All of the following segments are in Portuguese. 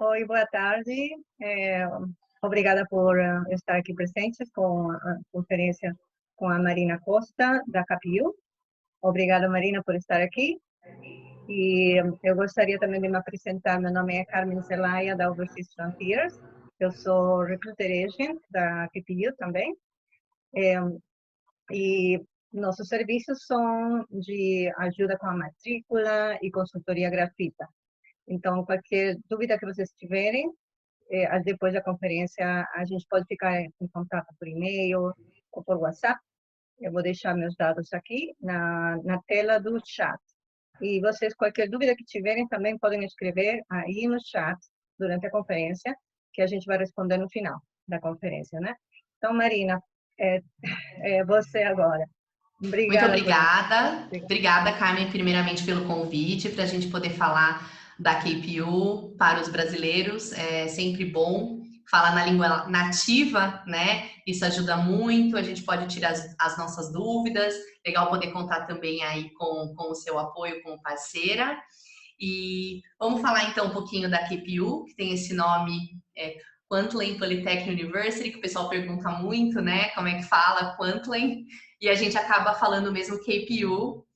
Oi, boa tarde. Obrigada por estar aqui presentes com a conferência com a Marina Costa, da CAPIU. Obrigada, Marina, por estar aqui. E eu gostaria também de me apresentar. Meu nome é Carmen Zelaya, da Overseas Frontiers. Eu sou Recruiter Agent da CAPIU também. E nossos serviços são de ajuda com a matrícula e consultoria gratuita. Então, qualquer dúvida que vocês tiverem, depois da conferência, a gente pode ficar em contato por e-mail ou por WhatsApp. Eu vou deixar meus dados aqui na tela do chat. E vocês, qualquer dúvida que tiverem, também podem escrever aí no chat durante a conferência, que a gente vai responder no final da conferência, né? Então, Marina, você agora. Muito Obrigada por... obrigada. Obrigada, Carmen, primeiramente pelo convite, para a gente poder falar da KPU para os brasileiros. É sempre bom falar na língua nativa, né? Isso ajuda muito, a gente pode tirar as nossas dúvidas. Legal poder contar também aí com o seu apoio como parceira. E vamos falar então um pouquinho da KPU, que tem esse nome, Kwantlen Polytechnic University, que o pessoal pergunta muito, né? Como é que fala Kwantlen? E a gente acaba falando mesmo KPU,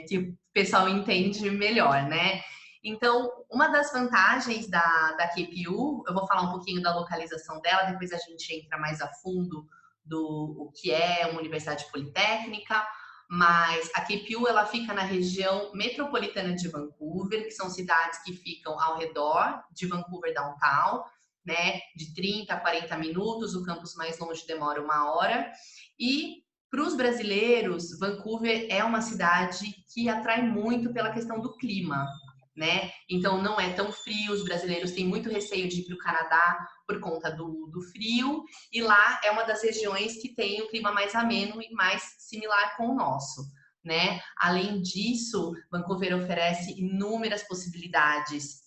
que o pessoal entende melhor, né? Então, uma das vantagens da KPU, eu vou falar um pouquinho da localização dela, depois a gente entra mais a fundo do o que é uma universidade politécnica, mas a KPU ela fica na região metropolitana de Vancouver, que são cidades que ficam ao redor de Vancouver Downtown, né? De 30 a 40 minutos, o campus mais longe demora 1 hora. E para os brasileiros, Vancouver é uma cidade que atrai muito pela questão do clima, né? Então não é tão frio, os brasileiros têm muito receio de ir para o Canadá por conta do frio, e lá é uma das regiões que tem o clima mais ameno e mais similar com o nosso, né? Além disso, Vancouver oferece inúmeras possibilidades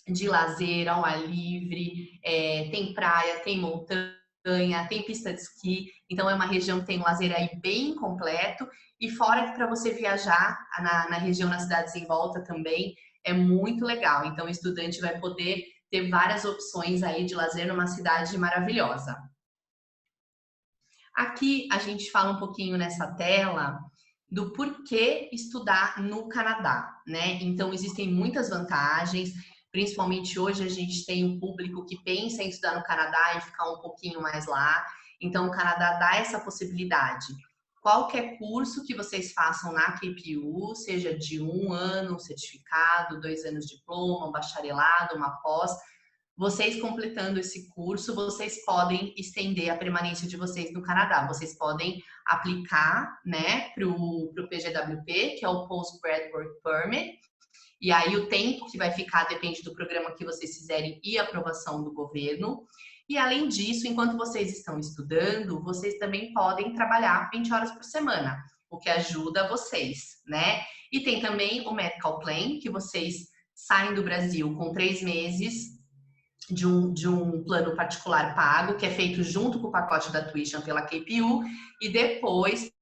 de lazer ao ar livre, tem praia, tem montanha, tem pista de esqui, então é uma região que tem um lazer aí bem completo, e fora que para você viajar na região, nas cidades em volta também, é muito legal, então o estudante vai poder ter várias opções aí de lazer numa cidade maravilhosa. Aqui a gente fala um pouquinho nessa tela do porquê estudar no Canadá, né? Então existem muitas vantagens, principalmente hoje a gente tem um público que pensa em estudar no Canadá e ficar um pouquinho mais lá, então o Canadá dá essa possibilidade. Qualquer curso que vocês façam na KPU, seja de 1 ano, um certificado, 2 anos de diploma, um bacharelado, uma pós, vocês completando esse curso, vocês podem estender a permanência de vocês no Canadá. Vocês podem aplicar, né, para o PGWP, que é o Postgrad Work Permit, e aí o tempo que vai ficar depende do programa que vocês fizerem e aprovação do governo. E além disso, enquanto vocês estão estudando, vocês também podem trabalhar 20 horas por semana, o que ajuda vocês, né? E tem também o Medical Plan, que vocês saem do Brasil com 3 meses de um plano particular pago, que é feito junto com o pacote da tuition pela KPU, e depois,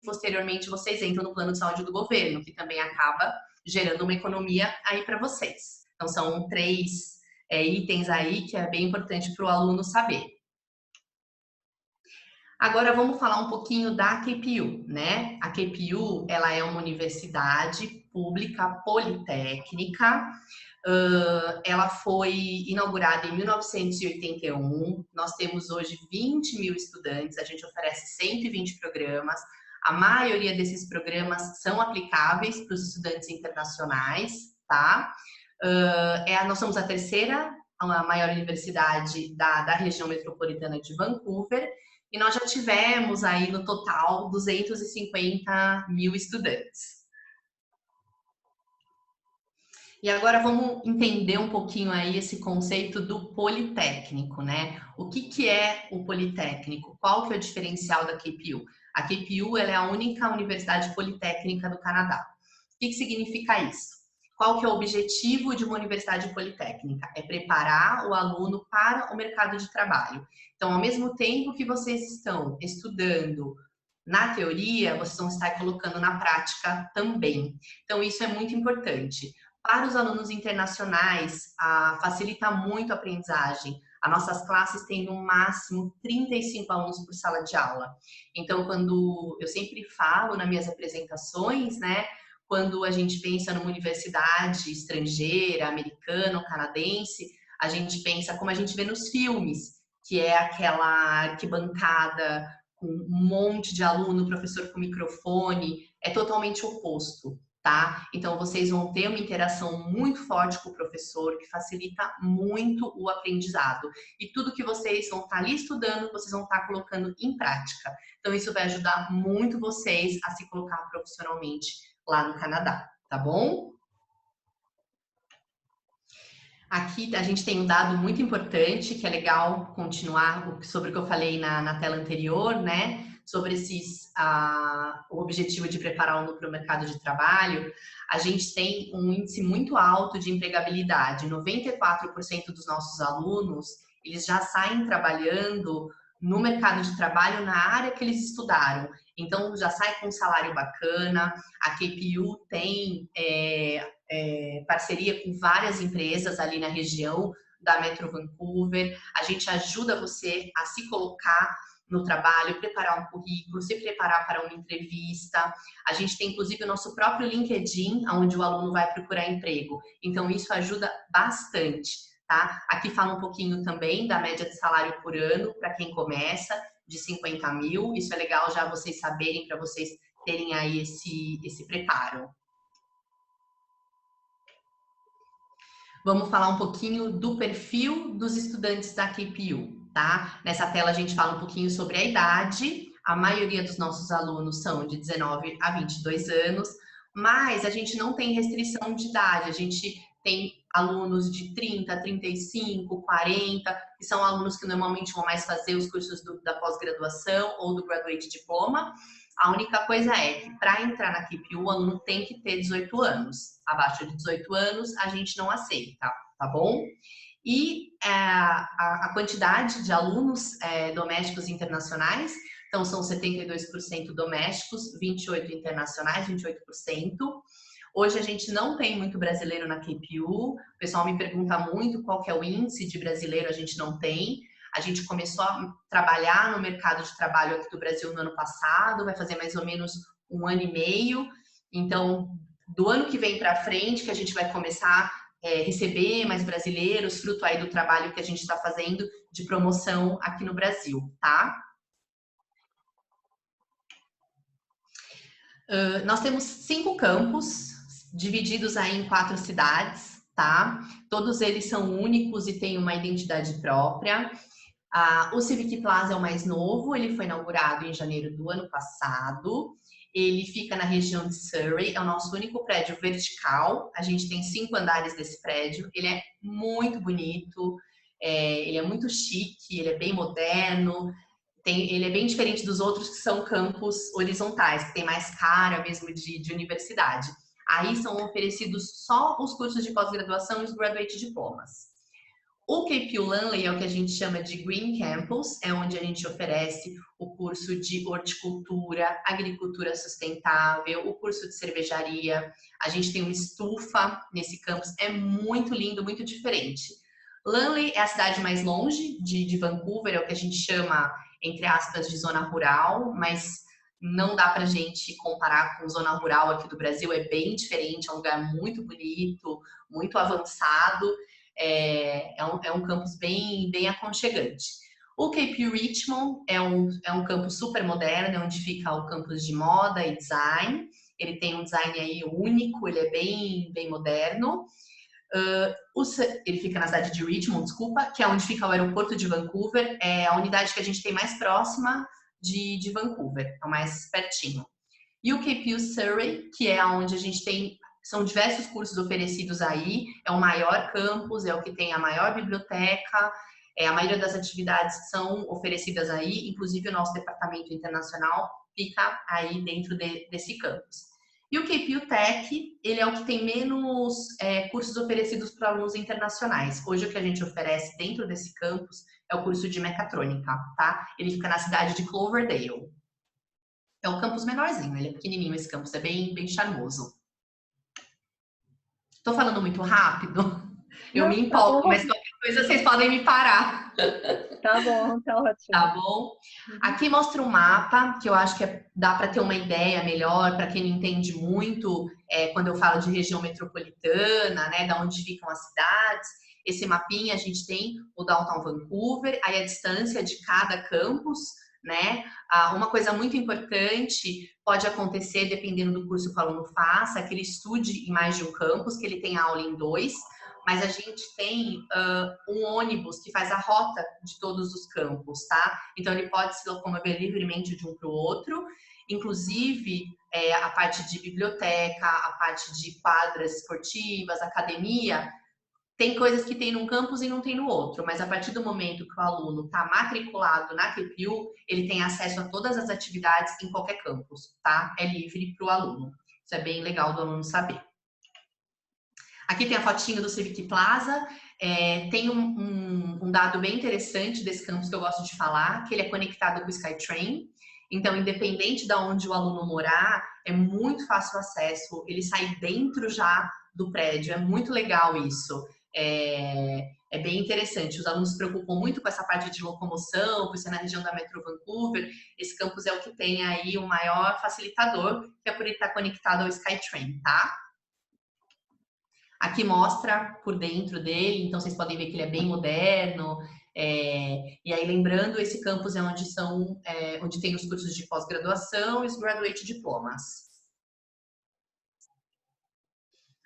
posteriormente, vocês entram no plano de saúde do governo, que também acaba gerando uma economia aí para vocês. Então, são 3 itens aí que é bem importante para o aluno saber. Agora, vamos falar um pouquinho da KPU, né? A KPU, ela é uma universidade pública politécnica. Ela foi inaugurada em 1981. Nós temos hoje 20 mil estudantes, a gente oferece 120 programas. A maioria desses programas são aplicáveis para os estudantes internacionais, tá? Nós somos a terceira a maior universidade da região metropolitana de Vancouver, e nós já tivemos aí no total 250 mil estudantes. E agora vamos entender um pouquinho aí esse conceito do politécnico, né? O que é o politécnico? Qual que é o diferencial da KPU? A KPU ela é a única universidade politécnica do Canadá. O que significa isso? Qual que é o objetivo de uma universidade politécnica? É preparar o aluno para o mercado de trabalho. Então, ao mesmo tempo que vocês estão estudando na teoria, vocês vão estar colocando na prática também. Então, isso é muito importante. Para os alunos internacionais, facilita muito a aprendizagem. As nossas classes têm no máximo 35 alunos por sala de aula. Então, quando eu sempre falo nas minhas apresentações, né, quando a gente pensa numa universidade estrangeira, americana ou canadense, a gente pensa como a gente vê nos filmes, que é aquela arquibancada com um monte de aluno, professor com microfone, é totalmente oposto. Tá? Então, vocês vão ter uma interação muito forte com o professor, que facilita muito o aprendizado. E tudo que vocês vão estar ali estudando, vocês vão estar colocando em prática. Então, isso vai ajudar muito vocês a se colocar profissionalmente lá no Canadá, tá bom? Aqui a gente tem um dado muito importante, que é legal continuar sobre o que eu falei na tela anterior, né? Sobre o objetivo de preparar o aluno para o mercado de trabalho. A gente tem um índice muito alto de empregabilidade. 94% dos nossos alunos, eles já saem trabalhando no mercado de trabalho na área que eles estudaram. Então, já sai com um salário bacana. A KPU tem parceria com várias empresas ali na região da Metro Vancouver. A gente ajuda você a se colocar no trabalho, preparar um currículo, se preparar para uma entrevista. A gente tem, inclusive, o nosso próprio LinkedIn, onde o aluno vai procurar emprego. Então, isso ajuda bastante, tá? Aqui fala um pouquinho também da média de salário por ano, para quem começa, de 50 mil. Isso é legal já vocês saberem, para vocês terem aí esse preparo. Vamos falar um pouquinho do perfil dos estudantes da KPU, tá? Nessa tela a gente fala um pouquinho sobre a idade. A maioria dos nossos alunos são de 19 a 22 anos, mas a gente não tem restrição de idade. A gente tem alunos de 30, 35, 40, que são alunos que normalmente vão mais fazer os cursos da pós-graduação ou do Graduate Diploma. A única coisa é que para entrar na KPU, o aluno tem que ter 18 anos. Abaixo de 18 anos, a gente não aceita, tá bom? E a quantidade de alunos domésticos internacionais, então são 72% domésticos, 28% internacionais, 28%. Hoje a gente não tem muito brasileiro na KPU, o pessoal me pergunta muito qual que é o índice de brasileiro, a gente não tem. A gente começou a trabalhar no mercado de trabalho aqui do Brasil no ano passado, vai fazer mais ou menos 1 ano e meio. Então, do ano que vem para frente, que a gente vai começar a receber mais brasileiros, fruto aí do trabalho que a gente está fazendo de promoção aqui no Brasil, tá? Nós temos 5 campos, divididos aí em 4 cidades, tá? Todos eles são únicos e têm uma identidade própria. O Civic Plaza é o mais novo, ele foi inaugurado em janeiro do ano passado. Ele fica na região de Surrey, é o nosso único prédio vertical. A gente tem 5 andares desse prédio. Ele é muito bonito, ele é muito chique, ele é bem moderno. Ele é bem diferente dos outros que são campos horizontais, que tem mais cara mesmo de universidade. Aí são oferecidos só os cursos de pós-graduação e os graduate diplomas. O KPU Lanley é o que a gente chama de Green Campus, é onde a gente oferece o curso de horticultura, agricultura sustentável, o curso de cervejaria. A gente tem uma estufa nesse campus, é muito lindo, muito diferente. Lanley é a cidade mais longe de Vancouver, é o que a gente chama, entre aspas, de zona rural, mas não dá pra gente comparar com zona rural aqui do Brasil, é bem diferente, é um lugar muito bonito, muito avançado. É um campus bem aconchegante. O KPU Richmond é um campus super moderno, é onde fica o campus de moda e design. Ele tem um design aí único, ele é bem moderno. Ele fica na cidade de Richmond, desculpa, que é onde fica o aeroporto de Vancouver. É a unidade que a gente tem mais próxima de Vancouver, é o mais pertinho. E o KPU Surrey, que é onde a gente tem são diversos cursos oferecidos aí, é o maior campus, é o que tem a maior biblioteca, a maioria das atividades são oferecidas aí, inclusive o nosso departamento internacional fica aí dentro desse campus. E o KPU Tech, ele é o que tem menos cursos oferecidos para alunos internacionais. Hoje o que a gente oferece dentro desse campus é o curso de mecatrônica, tá? Ele fica na cidade de Cloverdale. É um campus menorzinho, ele é pequenininho esse campus, é bem charmoso. Estou falando muito rápido? Eu me Não, tá empolgo, bom, mas qualquer coisa vocês podem me parar. tá bom, tá Tá ótimo. bom? Uhum. Aqui mostra um mapa que eu acho que dá para ter uma ideia melhor para quem não entende muito quando eu falo de região metropolitana, né, da onde ficam as cidades. Esse mapinha a gente tem o Downtown Vancouver, aí a distância de cada campus, né? Uma coisa muito importante pode acontecer dependendo do curso que o aluno faça, que ele estude em mais de um campus, que ele tenha aula em dois, mas a gente tem um ônibus que faz a rota de todos os campos, tá? Então ele pode se locomover livremente de um para o outro, inclusive a parte de biblioteca, a parte de quadras esportivas, academia, tem coisas que tem num campus e não tem no outro, mas a partir do momento que o aluno está matriculado na QPU, ele tem acesso a todas as atividades em qualquer campus, tá? É livre para o aluno. Isso é bem legal do aluno saber. Aqui tem a fotinho do Civic Plaza. Tem um dado bem interessante desse campus que eu gosto de falar, que ele é conectado com o SkyTrain. Então, independente de onde o aluno morar, é muito fácil o acesso. Ele sai dentro já do prédio. É muito legal isso. É bem interessante. Os alunos se preocupam muito com essa parte de locomoção, por ser na região da Metro Vancouver. Esse campus é o que tem aí o maior facilitador, que é por ele estar conectado ao SkyTrain, tá? Aqui mostra por dentro dele, então vocês podem ver que ele é bem moderno. E aí, lembrando, esse campus é onde tem os cursos de pós-graduação e os graduate diplomas.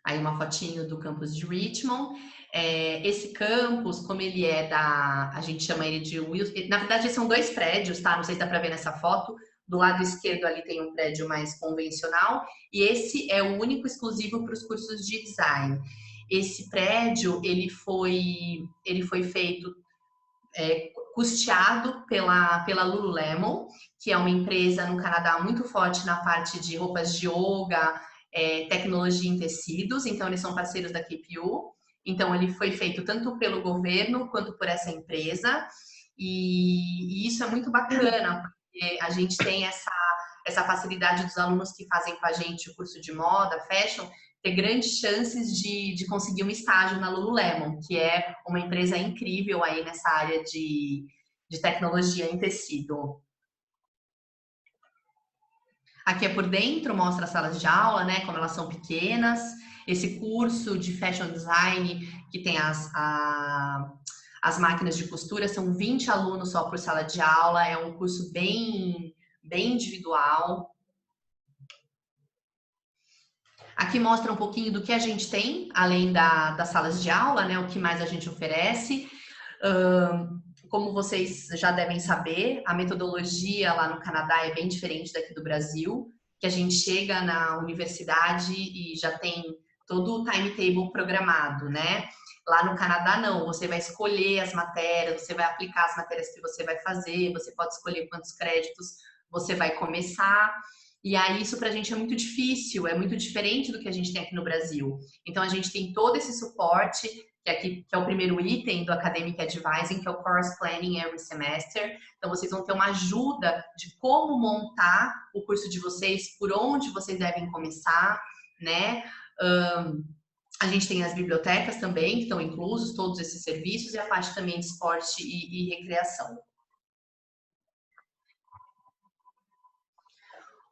Aí uma fotinho do campus de Richmond. Esse campus, como ele é a gente chama ele de Wilson, na verdade são dois prédios, tá? Não sei se dá para ver nessa foto. Do lado esquerdo ali tem um prédio mais convencional e esse é o único exclusivo para os cursos de design. Esse prédio, ele foi feito, custeado pela Lululemon, que é uma empresa no Canadá muito forte na parte de roupas de yoga, tecnologia em tecidos, então eles são parceiros da KPU. Então ele foi feito tanto pelo governo quanto por essa empresa, e isso é muito bacana, porque a gente tem essa facilidade dos alunos que fazem com a gente o curso de moda, fashion, ter grandes chances de conseguir um estágio na Lululemon, que é uma empresa incrível aí nessa área de tecnologia em tecido. Aqui é por dentro, mostra as salas de aula, né, como elas são pequenas. Esse curso de fashion design, que tem as máquinas de costura, são 20 alunos só por sala de aula, é um curso bem individual. Aqui mostra um pouquinho do que a gente tem, além das salas de aula, né, o que mais a gente oferece. Como vocês já devem saber, a metodologia lá no Canadá é bem diferente daqui do Brasil, que a gente chega na universidade e já tem todo o timetable programado, né? Lá no Canadá, não. Você vai escolher as matérias, você vai aplicar as matérias que você vai fazer, você pode escolher quantos créditos você vai começar. E aí, isso para a gente é muito difícil, é muito diferente do que a gente tem aqui no Brasil. Então, a gente tem todo esse suporte, que é o primeiro item do Academic Advising, que é o Course Planning Every Semester. Então, vocês vão ter uma ajuda de como montar o curso de vocês, por onde vocês devem começar, né? A gente tem as bibliotecas também, que estão inclusos, todos esses serviços, e a parte também de esporte e recreação.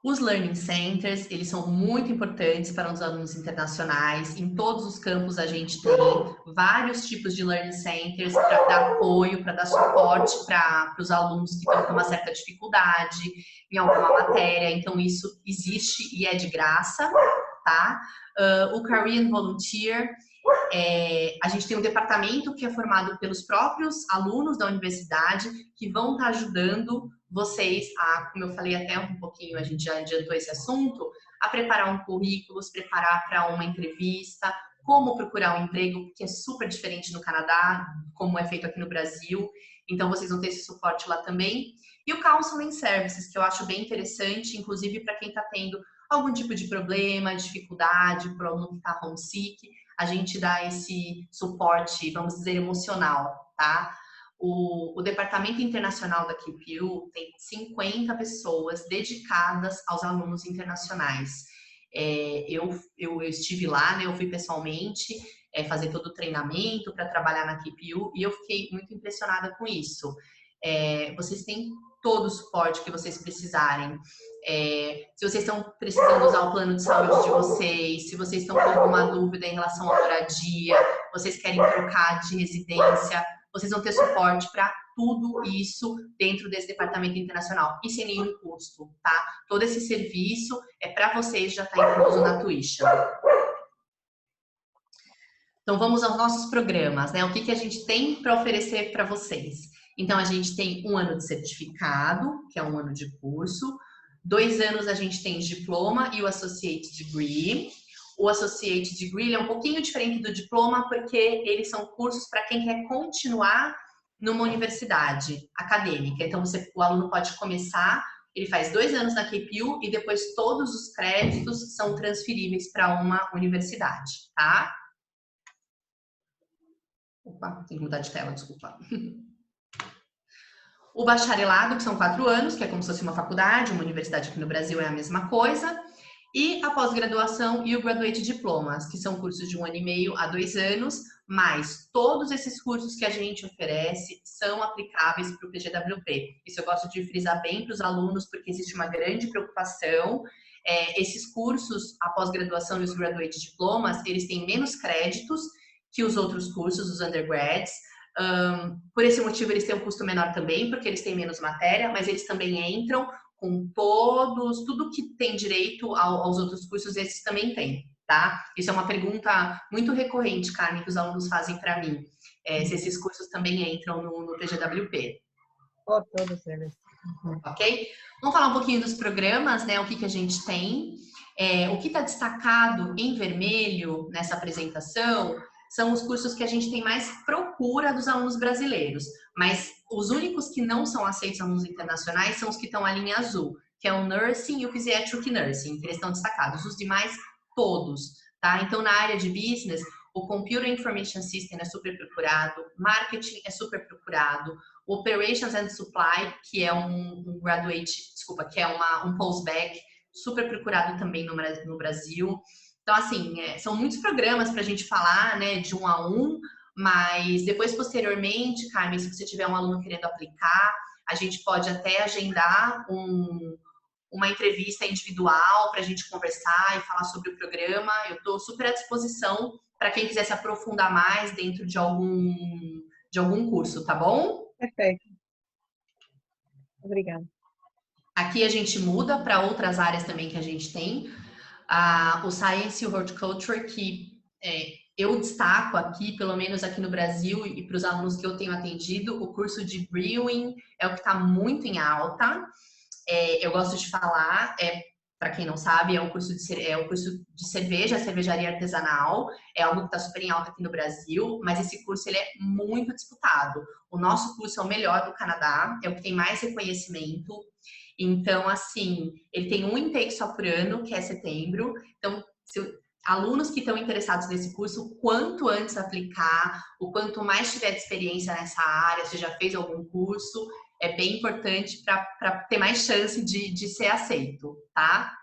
Os Learning Centers, eles são muito importantes para os alunos internacionais. Em todos os campos a gente tem vários tipos de Learning Centers para dar apoio, para dar suporte para os alunos que estão com uma certa dificuldade em alguma matéria. Então, isso existe e é de graça, tá? O Korean Volunteer, a gente tem um departamento que é formado pelos próprios alunos da universidade que vão estar ajudando vocês como eu falei até um pouquinho, a gente já adiantou esse assunto, a preparar um currículo, se preparar para uma entrevista, como procurar um emprego, que é super diferente no Canadá, como é feito aqui no Brasil. Então, vocês vão ter esse suporte lá também. E o Counseling Services, que eu acho bem interessante, inclusive para quem está tendo algum tipo de problema, dificuldade, para o aluno que está homesick, a gente dá esse suporte, vamos dizer, emocional, tá? O Departamento Internacional da KPU tem 50 pessoas dedicadas aos alunos internacionais. Eu estive lá, né, eu fui pessoalmente fazer todo o treinamento para trabalhar na KPU e eu fiquei muito impressionada com isso. Vocês têm todo o suporte que vocês precisarem. Se vocês estão precisando usar o plano de saúde de vocês, se vocês estão com alguma dúvida em relação à moradia, vocês querem trocar de residência, vocês vão ter suporte para tudo isso dentro desse departamento internacional e sem nenhum custo, tá? Todo esse serviço é para vocês, já está incluso na tuition. Então vamos aos nossos programas, né? O que a gente tem para oferecer para vocês? Então a gente tem 1 ano de certificado, que é 1 ano de curso. 2 anos a gente tem diploma e o Associate Degree. O Associate Degree é um pouquinho diferente do diploma, porque eles são cursos para quem quer continuar numa universidade acadêmica. Então, o aluno pode começar, ele faz 2 anos na KPU e depois todos os créditos são transferíveis para uma universidade, tá? Opa, tem que mudar de tela, desculpa. O bacharelado, que são 4 anos, que é como se fosse uma faculdade, uma universidade aqui no Brasil é a mesma coisa. E a pós-graduação e o Graduate Diplomas, que são cursos de 1 ano e meio a 2 anos, mas todos esses cursos que a gente oferece são aplicáveis para o PGWP. Isso eu gosto de frisar bem para os alunos, porque existe uma grande preocupação. Esses cursos, a pós-graduação e os Graduate Diplomas, eles têm menos créditos que os outros cursos, os undergrads. Por esse motivo, eles têm um custo menor também, porque eles têm menos matéria, mas eles também entram com tudo que tem direito aos outros cursos, esses também têm, tá? Isso é uma pergunta muito recorrente, Carmen, que os alunos fazem para mim, se esses cursos também entram no PGWP. Todos eles. Ok? Vamos falar um pouquinho dos programas, né? O que a gente tem. O que está destacado em vermelho nessa apresentação são os cursos que a gente tem mais procura dos alunos brasileiros, mas os únicos que não são aceitos alunos internacionais são os que estão a linha azul, que é o Nursing e o Pediatric Nursing, que eles estão destacados. Os demais, todos, tá? Então, na área de Business, o Computer Information System é super procurado, Marketing é super procurado, o Operations and Supply, que é um Post-Bac, super procurado também no Brasil. Então, assim, são muitos programas para a gente falar, né, de 1 a 1, mas depois, posteriormente, Carmen, se você tiver um aluno querendo aplicar, a gente pode até agendar uma entrevista individual para a gente conversar e falar sobre o programa. Eu estou super à disposição para quem quiser se aprofundar mais dentro de algum curso, tá bom? Perfeito. Obrigada. Aqui a gente muda para outras áreas também que a gente tem. O Science e o Horticulture, que eu destaco aqui, pelo menos aqui no Brasil, e para os alunos que eu tenho atendido, o curso de Brewing é o que está muito em alta. Eu gosto de falar, para quem não sabe, é o curso de cerveja, cervejaria artesanal, é algo que está super em alta aqui no Brasil, mas esse curso ele é muito disputado. O nosso curso é o melhor do Canadá, é o que tem mais reconhecimento. Então, assim, ele tem um intake só por ano, que é setembro. Então, alunos que estão interessados nesse curso, quanto antes aplicar, o quanto mais tiver de experiência nessa área, se já fez algum curso, é bem importante para ter mais chance de ser aceito, tá?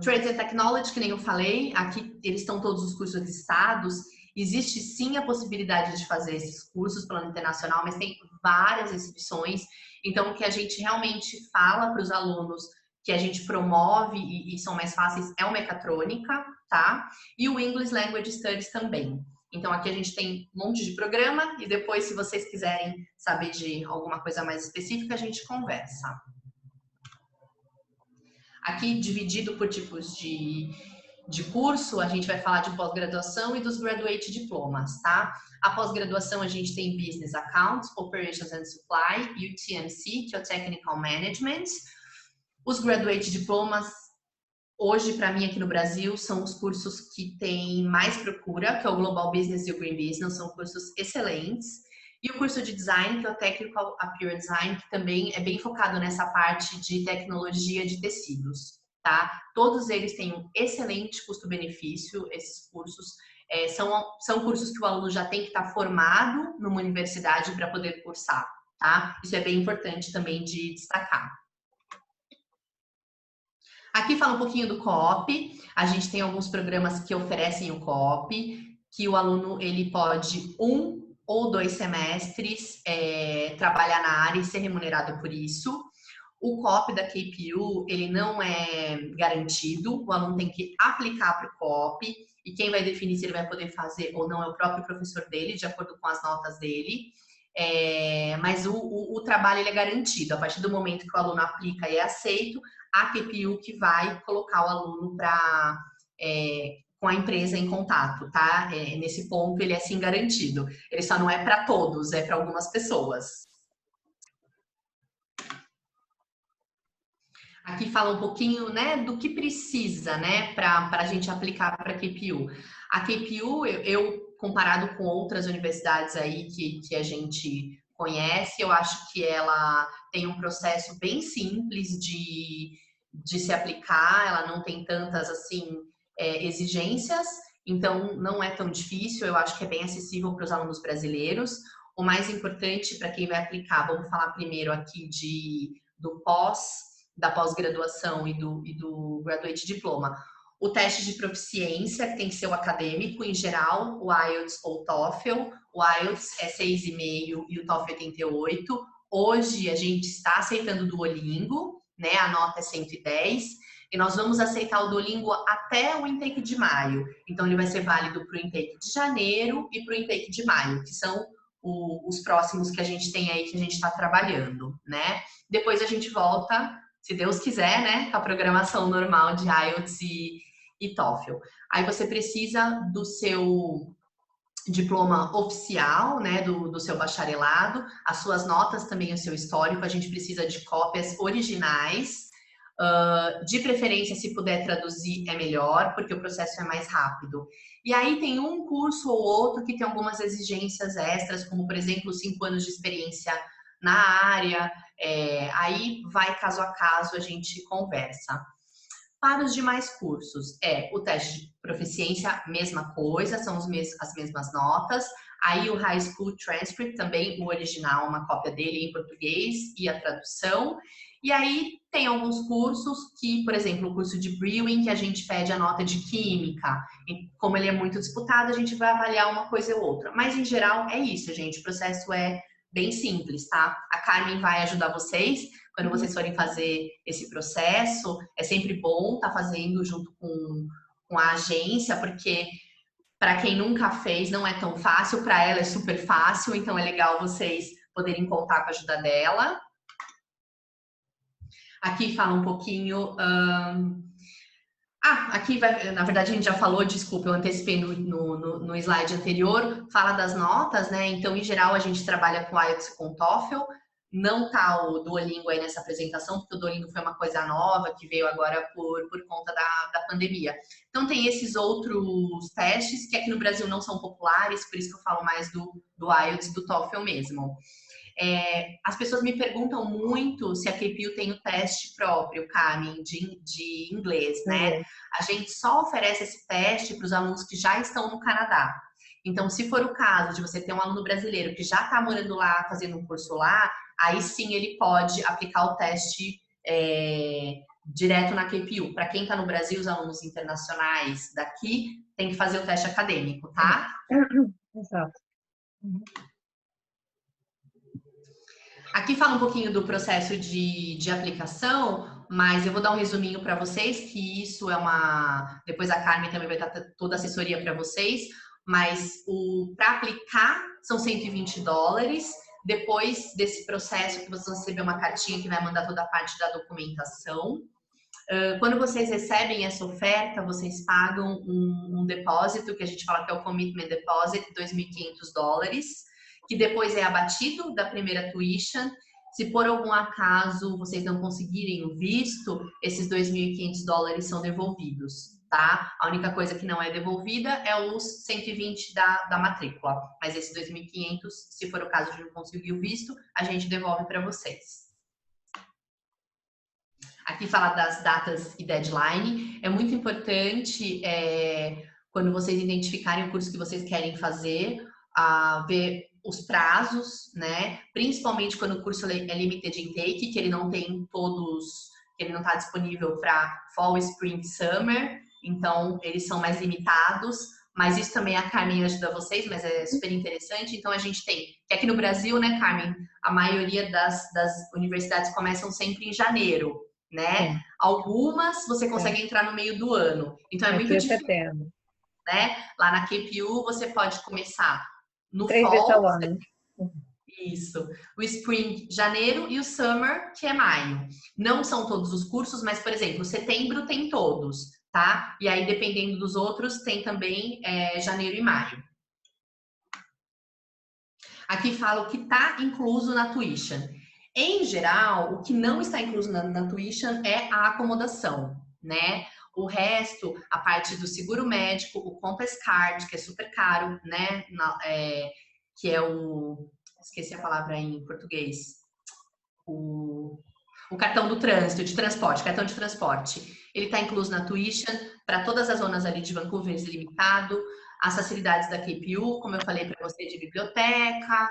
Trades and Technology, que nem eu falei, aqui eles estão todos os cursos listados. Existe sim a possibilidade de fazer esses cursos plano internacional, mas tem várias exibições. Então, o que a gente realmente fala para os alunos, que a gente promove e são mais fáceis, é o Mecatrônica, tá? E o English Language Studies também. Então, aqui a gente tem um monte de programa e depois, se vocês quiserem saber de alguma coisa mais específica, a gente conversa. Aqui, dividido por tipos de curso, a gente vai falar de pós-graduação e dos graduate diplomas, tá? A pós-graduação a gente tem Business Accounts, Operations and Supply e o TMC, que é o Technical Management. Os graduate diplomas, hoje, para mim, aqui no Brasil, são os cursos que têm mais procura, que é o Global Business e o Green Business, são cursos excelentes. E o curso de Design, que é o Technical Apparel Design, que também é bem focado nessa parte de tecnologia de tecidos, tá? Todos eles têm um excelente custo-benefício, esses cursos. São cursos que o aluno já tem que estar formado numa universidade para poder cursar, tá? Isso é bem importante também de destacar. Aqui fala um pouquinho do co-op. A gente tem alguns programas que oferecem o co-op, que o aluno ele pode 1 ou 2 semestres trabalhar na área e ser remunerado por isso. O co-op da KPU, ele não é garantido, o aluno tem que aplicar para o co-op, e quem vai definir se ele vai poder fazer ou não é o próprio professor dele, de acordo com as notas dele. Mas o trabalho ele é garantido. A partir do momento que o aluno aplica e é aceito, a KPU que vai colocar o aluno com a empresa em contato, tá? Nesse ponto ele é sim garantido. Ele só não é para todos, é para algumas pessoas. Aqui fala um pouquinho, né, do que precisa, né, para a gente aplicar para a KPU. A KPU, comparado com outras universidades aí que a gente conhece, eu acho que ela tem um processo bem simples de se aplicar, ela não tem tantas, assim, exigências, então não é tão difícil, eu acho que é bem acessível para os alunos brasileiros. O mais importante para quem vai aplicar, vamos falar primeiro aqui da pós-graduação e do Graduate Diploma. O teste de proficiência, que tem que ser o acadêmico, em geral, o IELTS ou o TOEFL. O IELTS é 6,5 e o TOEFL é 88. Hoje, a gente está aceitando o Duolingo, né? A nota é 110. E nós vamos aceitar o Duolingo até o intake de maio. Então, ele vai ser válido para o intake de janeiro e para o intake de maio, que são os próximos que a gente tem aí, que a gente está trabalhando, né? Depois a gente volta, se Deus quiser, né, com a programação normal de IELTS e TOEFL. Aí você precisa do seu diploma oficial, né, do seu bacharelado, as suas notas também, o seu histórico, a gente precisa de cópias originais, de preferência, se puder traduzir, é melhor, porque o processo é mais rápido. E aí tem um curso ou outro que tem algumas exigências extras, como, por exemplo, 5 anos de experiência na área, aí vai caso a caso, a gente conversa. Para os demais cursos, o teste de proficiência, mesma coisa, são as mesmas notas. Aí o High School Transcript, também o original, uma cópia dele em português e a tradução. E aí tem alguns cursos que, por exemplo, o curso de Brewing, que a gente pede a nota de química. E como ele é muito disputado, a gente vai avaliar uma coisa ou outra. Mas, em geral, é isso, gente. O processo é bem simples, tá? A Carmen vai ajudar vocês quando vocês forem fazer esse processo. É sempre bom estar fazendo junto com a agência, porque para quem nunca fez não é tão fácil, para ela é super fácil, então é legal vocês poderem contar com a ajuda dela. Aqui fala um pouquinho... aqui vai, na verdade a gente já falou, desculpa, eu antecipei no slide anterior, fala das notas, né? Então, em geral, a gente trabalha com IELTS e com TOEFL. Não tá o Duolingo aí nessa apresentação, porque o Duolingo foi uma coisa nova que veio agora por conta da pandemia. Então, tem esses outros testes que aqui no Brasil não são populares, por isso que eu falo mais do IELTS e do TOEFL mesmo. As pessoas me perguntam muito se a KPU tem o teste próprio, Carmen, de inglês, né? A gente só oferece esse teste para os alunos que já estão no Canadá. Então, se for o caso de você ter um aluno brasileiro que já está morando lá, fazendo um curso lá, aí sim ele pode aplicar o teste direto na KPU. Para quem está no Brasil, os alunos internacionais daqui tem que fazer o teste acadêmico, tá? Exato. Aqui fala um pouquinho do processo de aplicação, mas eu vou dar um resuminho para vocês, que isso é depois a Carmen também vai dar toda a assessoria para vocês, mas para aplicar são $120. Depois desse processo que vocês vão receber uma cartinha que vai mandar toda a parte da documentação. Quando vocês recebem essa oferta, vocês pagam um depósito, que a gente fala que é o Commitment Deposit, $2.500, que depois é abatido da primeira tuition. Se por algum acaso vocês não conseguirem o visto, esses $2.500 são devolvidos, tá? A única coisa que não é devolvida é os 120 da matrícula, mas esses 2.500, se for o caso de não conseguir o visto, a gente devolve para vocês. Aqui fala das datas e deadline. É muito importante, quando vocês identificarem o curso que vocês querem fazer, ver os prazos, né? Principalmente quando o curso é limited intake, que ele não tem todos que ele não está disponível para Fall, Spring, Summer, então eles são mais limitados, mas isso também a Carmen ajuda vocês, mas é super interessante. Então a gente tem, que aqui no Brasil, né, Carmen, a maioria das universidades começam sempre em janeiro, né? Sim, Algumas você sim. consegue entrar no meio do ano, então é Aqui muito é difícil, setembro. né? Lá na QPU você pode começar no 3 vezes ao Fall, ano. isso. O Spring, janeiro, e o Summer, que é maio. Não são todos os cursos, mas, por exemplo, setembro tem todos, tá? E aí, dependendo dos outros, tem também janeiro e maio. Aqui fala o que está incluso na tuition. Em geral, o que não está incluso na tuition é a acomodação, né? O resto, a parte do seguro médico, o Compass Card, que é super caro, né? Que é o... Esqueci a palavra em português. O cartão do trânsito, de transporte, cartão de transporte. Ele está incluso na tuition para todas as zonas ali de Vancouver ilimitado, as facilidades da KPU, como eu falei para você, de biblioteca,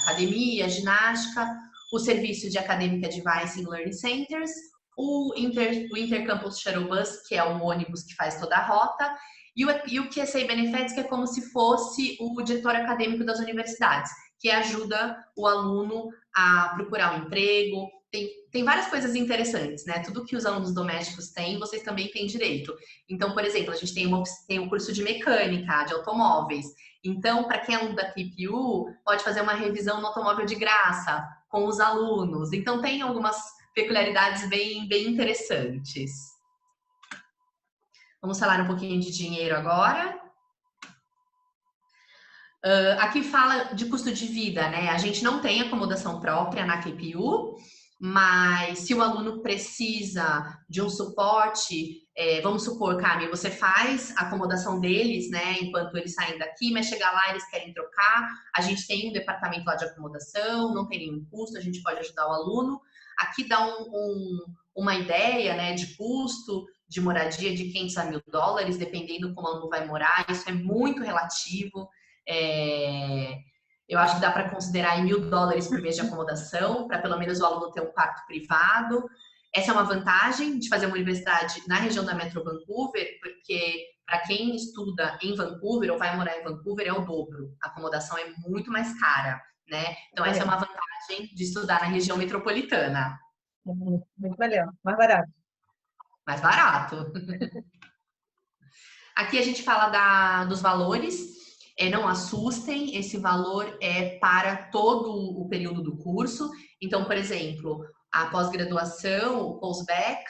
academia, ginástica, o serviço de Academic Advice em Learning Centers, o Intercampus Shuttle Bus, que é um ônibus que faz toda a rota, e o QSA Benefits, que é como se fosse o diretor acadêmico das universidades, que ajuda o aluno a procurar um emprego. Tem várias coisas interessantes, né? Tudo que os alunos domésticos têm, vocês também têm direito. Então, por exemplo, a gente tem um curso de mecânica, de automóveis. Então, para quem é aluno da KPU, pode fazer uma revisão no automóvel de graça com os alunos. Então, tem algumas peculiaridades bem interessantes. Vamos falar um pouquinho de dinheiro agora. Aqui fala de custo de vida, né? A gente não tem acomodação própria na KPU, mas se o aluno precisa de um suporte, vamos supor, Carmen, você faz a acomodação deles, né, enquanto eles saem daqui, mas chegar lá eles querem trocar, a gente tem um departamento lá de acomodação, não tem nenhum custo, a gente pode ajudar o aluno. Aqui dá uma ideia, né, de custo de moradia de $500 a $1.000, dependendo como o aluno vai morar, isso é muito relativo. Eu acho que dá para considerar em $1.000 por mês de acomodação, para pelo menos o aluno ter um quarto privado. Essa é uma vantagem de fazer uma universidade na região da Metro Vancouver, porque para quem estuda em Vancouver ou vai morar em Vancouver é o dobro. A acomodação é muito mais cara, né? Então essa é uma vantagem de estudar na região metropolitana. Muito melhor, mais barato. Mais barato. Aqui a gente fala dos valores. Não assustem, esse valor é para todo o período do curso. Então, por exemplo, a pós-graduação, o postbac,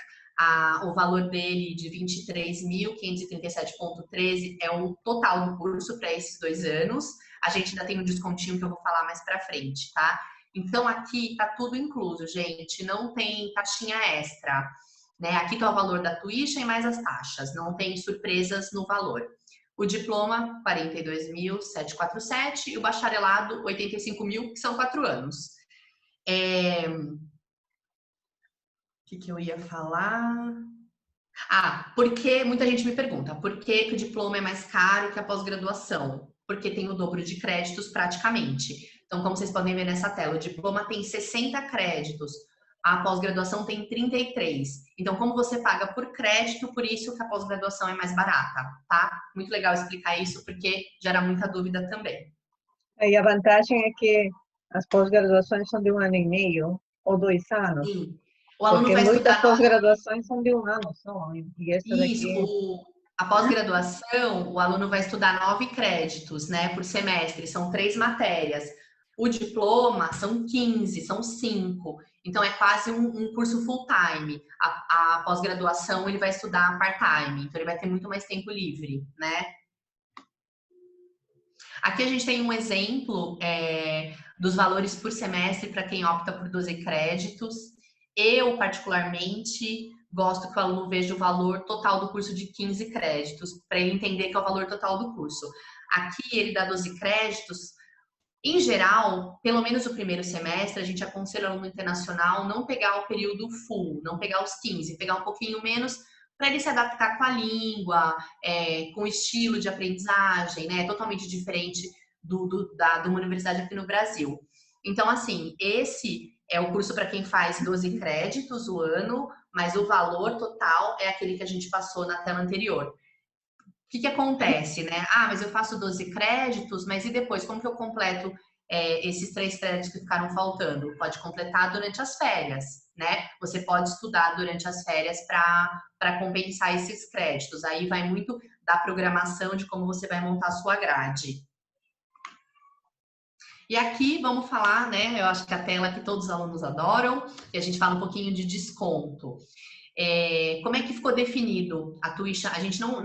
o valor dele de 23.537,13 é o total do curso para esses 2 anos. A gente ainda tem um descontinho que eu vou falar mais para frente, tá? Então, aqui tá tudo incluso, gente. Não tem taxinha extra, né? Aqui tá o valor da tuition e mais as taxas. Não tem surpresas no valor. O diploma, 42.747 e o bacharelado, 85.000, que são 4 anos. O que eu ia falar? Porque muita gente me pergunta, por que o diploma é mais caro que a pós-graduação? Porque tem o dobro de créditos praticamente. Então, como vocês podem ver nessa tela, o diploma tem 60 créditos, a pós-graduação tem 33. Então, como você paga por crédito, por isso que a pós-graduação é mais barata, tá? Muito legal explicar isso, porque gera muita dúvida também. E a vantagem é que as pós-graduações são de 1 ano e meio ou 2 anos. Sim. O aluno Porque vai muitas estudar pós-graduações são de 1 ano só. E essa isso, daqui... a pós-graduação, o aluno vai estudar 9 créditos, né, por semestre, são 3 matérias. O diploma são 15, são 5. Então, é quase um curso full-time. A pós-graduação, ele vai estudar part-time. Então, ele vai ter muito mais tempo livre, né? Aqui a gente tem um exemplo dos valores por semestre para quem opta por 12 créditos. Eu, particularmente, gosto que o aluno veja o valor total do curso de 15 créditos, para ele entender que é o valor total do curso. Aqui ele dá 12 créditos. Em geral, pelo menos o primeiro semestre, a gente aconselha o aluno internacional não pegar o período full, não pegar os 15, pegar um pouquinho menos para ele se adaptar com a língua, com o estilo de aprendizagem, né? Totalmente diferente de uma universidade aqui no Brasil. Então, assim, esse É o curso para quem faz 12 créditos o ano, mas o valor total é aquele que a gente passou na tela anterior. O que acontece, né? Ah, mas eu faço 12 créditos, mas e depois? Como que eu completo esses 3 créditos que ficaram faltando? Pode completar durante as férias, né? Você pode estudar durante as férias para compensar esses créditos. Aí vai muito da programação de como você vai montar a sua grade. E aqui vamos falar, né? Eu acho que a tela que todos os alunos adoram, e a gente fala um pouquinho de desconto. Como é que ficou definido a tuition? A gente não.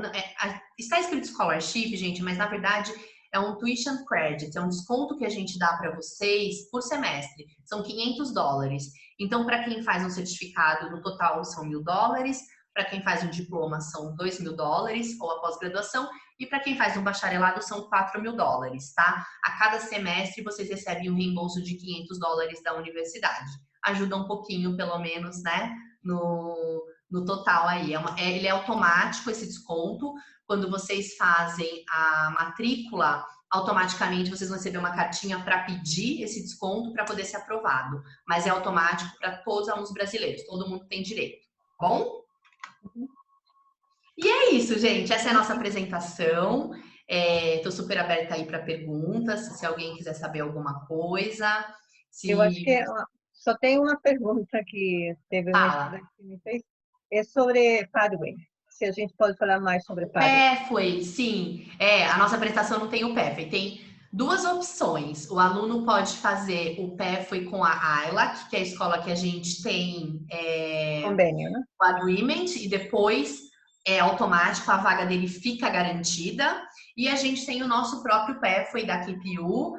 Está escrito scholarship, gente, mas na verdade é um tuition credit, é um desconto que a gente dá para vocês por semestre. São $500. Então, para quem faz um certificado, no total são $1.000. Para quem faz um diploma, são $2.000, ou a pós-graduação. E para quem faz um bacharelado, são $4.000, tá? A cada semestre, vocês recebem um reembolso de $500 da universidade. Ajuda um pouquinho, pelo menos, né? No total aí. Ele é automático, esse desconto. Quando vocês fazem a matrícula, automaticamente vocês vão receber uma cartinha para pedir esse desconto para poder ser aprovado. Mas é automático para todos os alunos brasileiros. Todo mundo tem direito. Tá bom? E é isso, gente. Essa é a nossa apresentação. Estou super aberta aí para perguntas, se alguém quiser saber alguma coisa. Eu acho Se que só tem uma pergunta que teve um fala. estudante que me fez, é sobre Pathway. Se a gente pode falar mais sobre Pathway. Pathway, sim. A nossa apresentação não tem o Pathway. Tem duas opções. O aluno pode fazer o Pathway com a ILAC, que é a escola que a gente tem Convênio, né? o agreement, e depois é automático, a vaga dele fica garantida. E a gente tem o nosso próprio Pathway da QPU,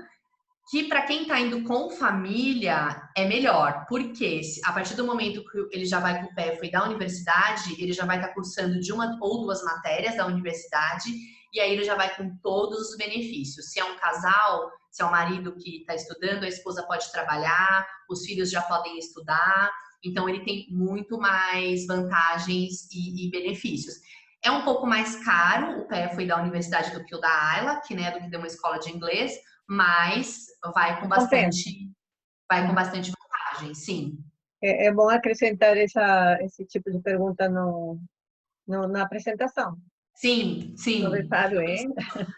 que para quem está indo com família é melhor, porque a partir do momento que ele já vai com o PEFOI da universidade, ele já vai estar cursando de uma ou duas matérias da universidade, e aí ele já vai com todos os benefícios. Se é um casal, se é o marido que está estudando, a esposa pode trabalhar, os filhos já podem estudar, então ele tem muito mais vantagens e benefícios. É um pouco mais caro o PEFOI da universidade do que o da ILAC, né, do que de uma escola de inglês, mas vai com Compensa. bastante vantagem, sim. É bom acrescentar esse tipo de pergunta na apresentação. Sim, Sobre sim. Pathway.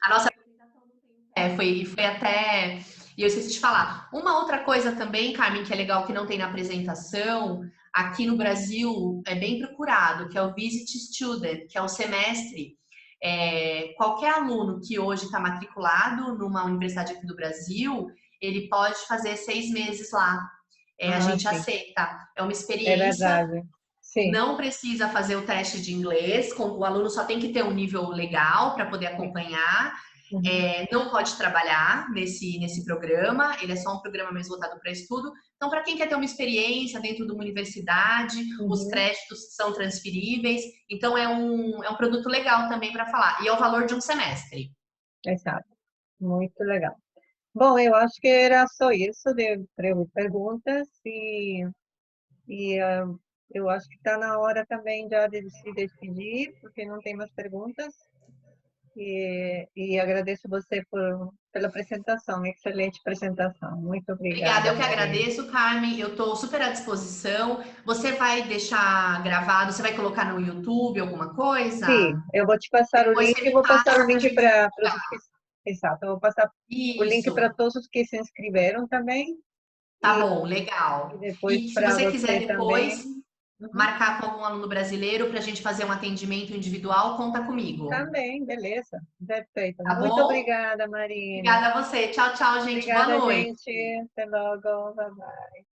A nossa apresentação não tem, foi até. E eu esqueci de falar. Uma outra coisa também, Carmen, que é legal que não tem na apresentação, aqui no Brasil é bem procurado, que é o Visit Student, que é o semestre. Qualquer aluno que hoje está matriculado numa universidade aqui do Brasil, ele pode fazer 6 meses lá. A gente Sim. aceita. É uma É experiência. verdade. Sim. Não precisa fazer o teste de inglês, o aluno só tem que ter um nível legal para poder acompanhar. Uhum. Não pode trabalhar nesse programa, ele é só um programa mais voltado para estudo. Então, para quem quer ter uma experiência dentro de uma universidade, os Uhum. créditos são transferíveis. Então, é um produto legal também para falar. E é o valor de um semestre. Exato. Muito legal. Bom, eu acho que era só isso de perguntas eu acho que está na hora também já de se despedir, porque não tem mais perguntas. E agradeço você pela apresentação, excelente apresentação. Muito Obrigada, obrigada, eu que Maria. agradeço, Carmen. Eu estou super à disposição. Você vai deixar gravado? Você vai colocar no YouTube alguma coisa? Sim, eu vou te passar o Depois link você e me vou passar o passa para a link gente para os divulgar. que... Exato, eu vou passar o link para Isso, todos os que se inscreveram também tá e, bom, e legal. depois E se para você quiser você também. depois Uhum. marcar com algum aluno brasileiro para a gente fazer um atendimento individual, conta comigo. Também, beleza. Perfeito. Tá Muito bom? obrigada, Marina. Obrigada a você. Tchau, tchau, gente. Boa Obrigada, noite. gente. Até logo. Bye bye.